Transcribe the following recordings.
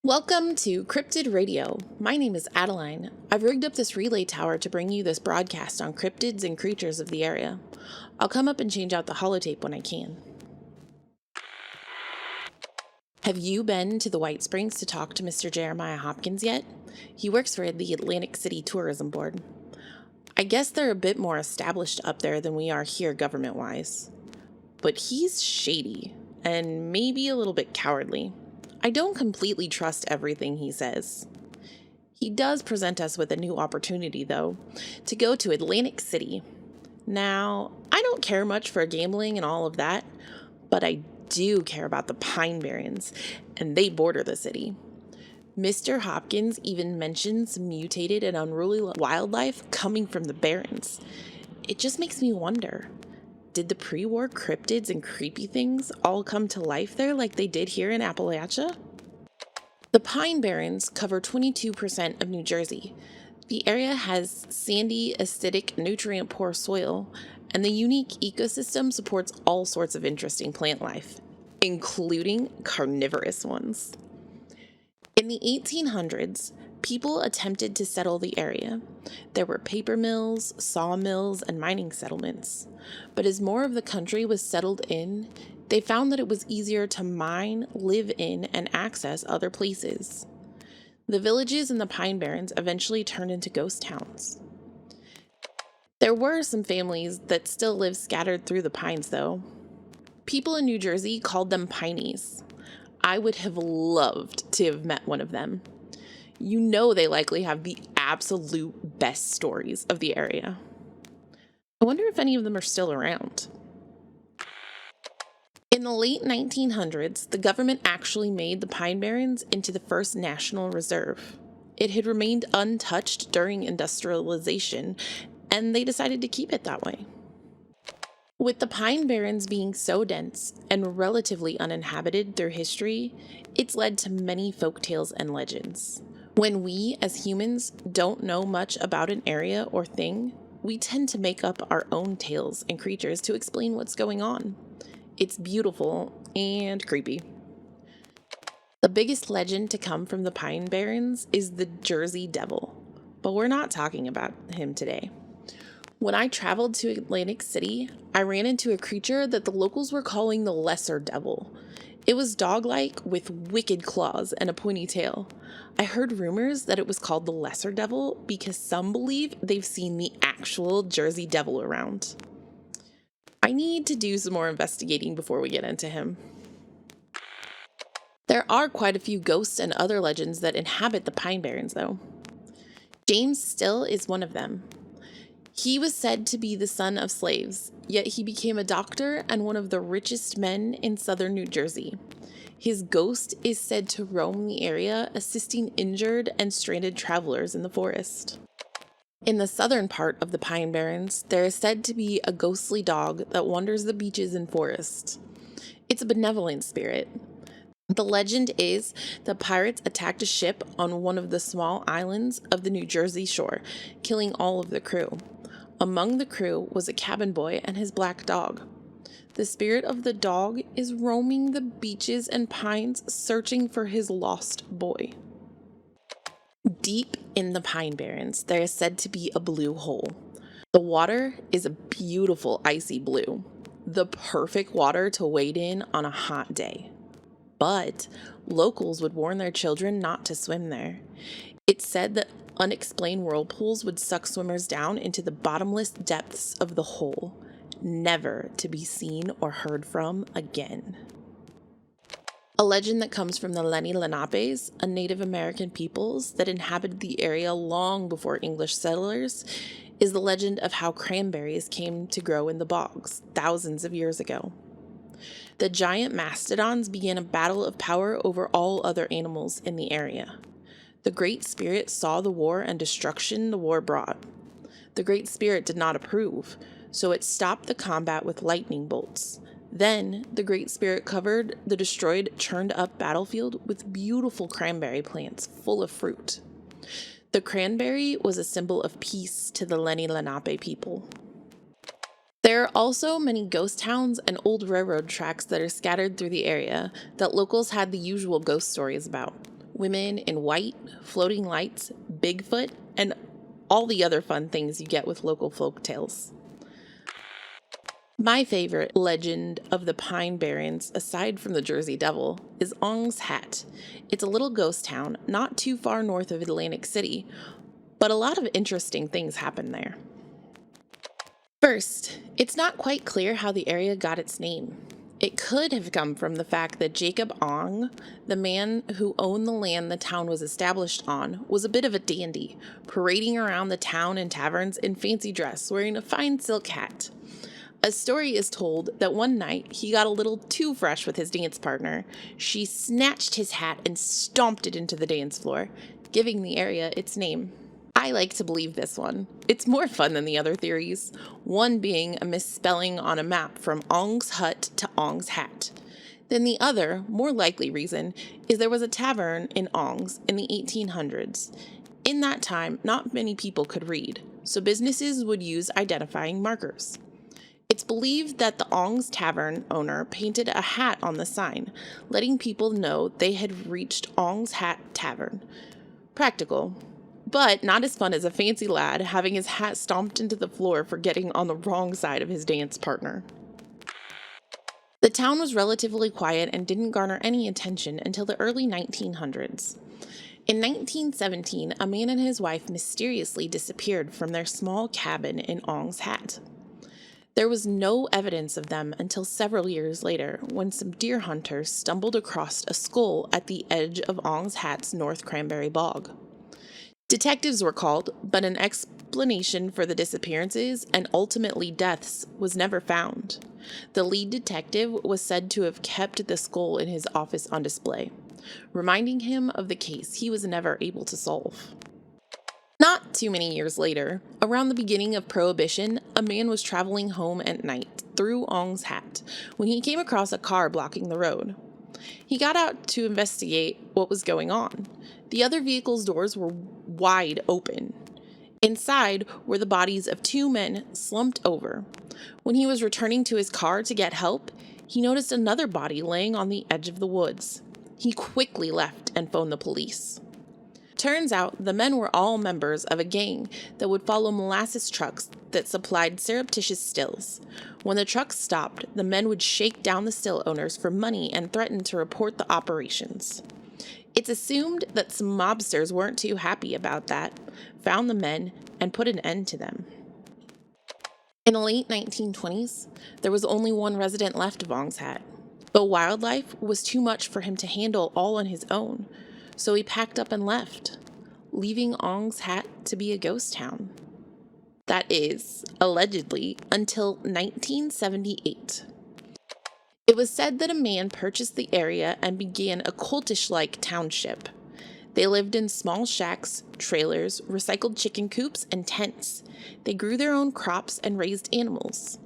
Welcome to Cryptid Radio. My name is Adeline. I've rigged up this relay tower to bring you this broadcast on cryptids and creatures of the area. I'll come up and change out the holotape when I can. Have you been to the White Springs to talk to Mr. Jeremiah Hopkins yet? He works for the Atlantic City Tourism Board. I guess they're a bit more established up there than we are here government-wise. But he's shady, and maybe a little bit cowardly. I don't completely trust everything he says. He does present us with a new opportunity, though, to go to Atlantic City. Now, I don't care much for gambling and all of that, but I do care about the Pine Barrens, and they border the city. Mr. Hopkins even mentions mutated and unruly wildlife coming from the Barrens. It just makes me wonder. Did the pre-war cryptids and creepy things all come to life there like they did here in Appalachia? The Pine Barrens cover 22% of New Jersey. The area has sandy, acidic, nutrient-poor soil, and the unique ecosystem supports all sorts of interesting plant life, including carnivorous ones. In the 1800s, people attempted to settle the area. There were paper mills, sawmills, and mining settlements. But as more of the country was settled in, they found that it was easier to mine, live in, and access other places. The villages in the Pine Barrens eventually turned into ghost towns. There were some families that still live scattered through the pines, though. People in New Jersey called them Pineys. I would have loved to have met one of them. You know they likely have the absolute best stories of the area. I wonder if any of them are still around. In the late 1900s, the government actually made the Pine Barrens into the first national reserve. It had remained untouched during industrialization, and they decided to keep it that way. With the Pine Barrens being so dense and relatively uninhabited through history, it's led to many folktales and legends. When we, as humans, don't know much about an area or thing, we tend to make up our own tales and creatures to explain what's going on. It's beautiful and creepy. The biggest legend to come from the Pine Barrens is the Jersey Devil, but we're not talking about him today. When I traveled to Atlantic City, I ran into a creature that the locals were calling the Lesser Devil. It was dog-like with wicked claws and a pointy tail. I heard rumors that it was called the Lesser Devil because some believe they've seen the actual Jersey Devil around. I need to do some more investigating before we get into him. There are quite a few ghosts and other legends that inhabit the Pine Barrens, though. James Still is one of them. He was said to be the son of slaves, yet he became a doctor and one of the richest men in southern New Jersey. His ghost is said to roam the area, assisting injured and stranded travelers in the forest. In the southern part of the Pine Barrens, there is said to be a ghostly dog that wanders the beaches and forests. It's a benevolent spirit. The legend is that pirates attacked a ship on one of the small islands of the New Jersey shore, killing all of the crew. Among the crew was a cabin boy and his black dog. The spirit of the dog is roaming the beaches and pines searching for his lost boy. Deep in the Pine Barrens, there is said to be a blue hole. The water is a beautiful icy blue, the perfect water to wade in on a hot day. But locals would warn their children not to swim there. It's said that unexplained whirlpools would suck swimmers down into the bottomless depths of the hole, never to be seen or heard from again. A legend that comes from the Lenni Lenapes, a Native American peoples that inhabited the area long before English settlers, is the legend of how cranberries came to grow in the bogs thousands of years ago. The giant mastodons began a battle of power over all other animals in the area. The Great Spirit saw the war and destruction the war brought. The Great Spirit did not approve, so it stopped the combat with lightning bolts. Then, the Great Spirit covered the destroyed, churned-up battlefield with beautiful cranberry plants full of fruit. The cranberry was a symbol of peace to the Lenni Lenape people. There are also many ghost towns and old railroad tracks that are scattered through the area that locals had the usual ghost stories about. women in white, floating lights, Bigfoot, and all the other fun things you get with local folk tales. My favorite legend of the Pine Barrens, aside from the Jersey Devil, is Ong's Hat. It's a little ghost town not too far north of Atlantic City, but a lot of interesting things happen there. First, it's not quite clear how the area got its name. It could have come from the fact that Jacob Ong, the man who owned the land the town was established on, was a bit of a dandy, parading around the town and taverns in fancy dress, wearing a fine silk hat. A story is told that one night he got a little too fresh with his dance partner. She snatched his hat and stomped it into the dance floor, giving the area its name. I like to believe this one. It's more fun than the other theories, one being a misspelling on a map from Ong's Hut to Ong's Hat. Then the other, more likely reason is there was a tavern in Ong's in the 1800s. In that time, not many people could read, so businesses would use identifying markers. It's believed that the Ong's Tavern owner painted a hat on the sign, letting people know they had reached Ong's Hat Tavern. Practical, but not as fun as a fancy lad having his hat stomped into the floor for getting on the wrong side of his dance partner. The town was relatively quiet and didn't garner any attention until the early 1900s. In 1917, a man and his wife mysteriously disappeared from their small cabin in Ong's Hat. There was no evidence of them until several years later, when some deer hunters stumbled across a skull at the edge of Ong's Hat's North Cranberry Bog. Detectives were called, but an explanation for the disappearances and ultimately deaths was never found. The lead detective was said to have kept the skull in his office on display, reminding him of the case he was never able to solve. Not too many years later, around the beginning of Prohibition, a man was traveling home at night through Ong's Hat when he came across a car blocking the road. He got out to investigate what was going on. The other vehicle's doors were wide open. Inside were the bodies of two men slumped over. When he was returning to his car to get help, he noticed another body laying on the edge of the woods. He quickly left and phoned the police. Turns out the men were all members of a gang that would follow molasses trucks that supplied surreptitious stills. When the trucks stopped, the men would shake down the still owners for money and threaten to report the operations. It's assumed that some mobsters weren't too happy about that, found the men, and put an end to them. In the late 1920s, there was only one resident left of Ong's Hat, but wildlife was too much for him to handle all on his own. So he packed up and left, leaving Ong's Hat to be a ghost town. That is, allegedly, until 1978. It was said that a man purchased the area and began a cultish-like township. They lived in small shacks, trailers, recycled chicken coops, and tents. They grew their own crops and raised animals.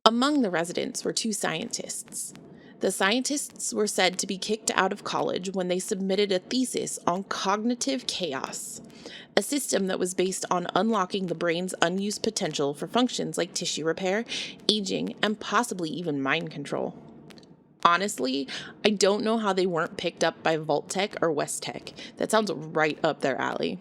Among the residents were two scientists. The scientists were said to be kicked out of college when they submitted a thesis on cognitive chaos, a system that was based on unlocking the brain's unused potential for functions like tissue repair, aging, and possibly even mind control. Honestly, I don't know how they weren't picked up by Vault-Tec or West-Tec. That sounds right up their alley.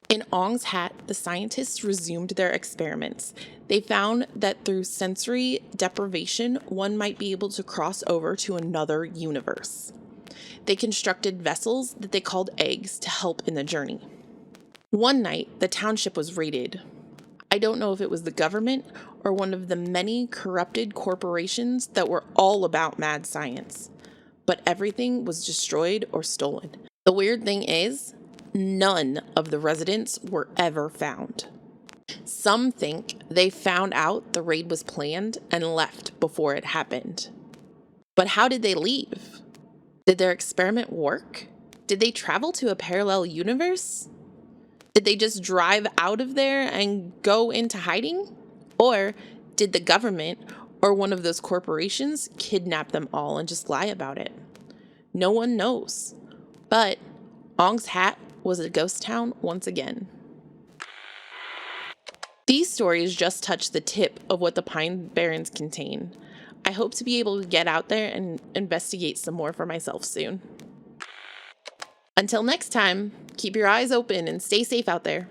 In Ong's Hat, the scientists resumed their experiments. They found that through sensory deprivation, one might be able to cross over to another universe. They constructed vessels that they called eggs to help in the journey. One night, the township was raided. I don't know if it was the government or one of the many corrupted corporations that were all about mad science, but everything was destroyed or stolen. The weird thing is, none of the residents were ever found. Some think they found out the raid was planned and left before it happened. But how did they leave? Did their experiment work? Did they travel to a parallel universe? Did they just drive out of there and go into hiding? Or did the government or one of those corporations kidnap them all and just lie about it? No one knows. But Ong's Hat was a ghost town once again. These stories just touch the tip of what the Pine Barrens contain. I hope to be able to get out there and investigate some more for myself soon. Until next time, keep your eyes open and stay safe out there.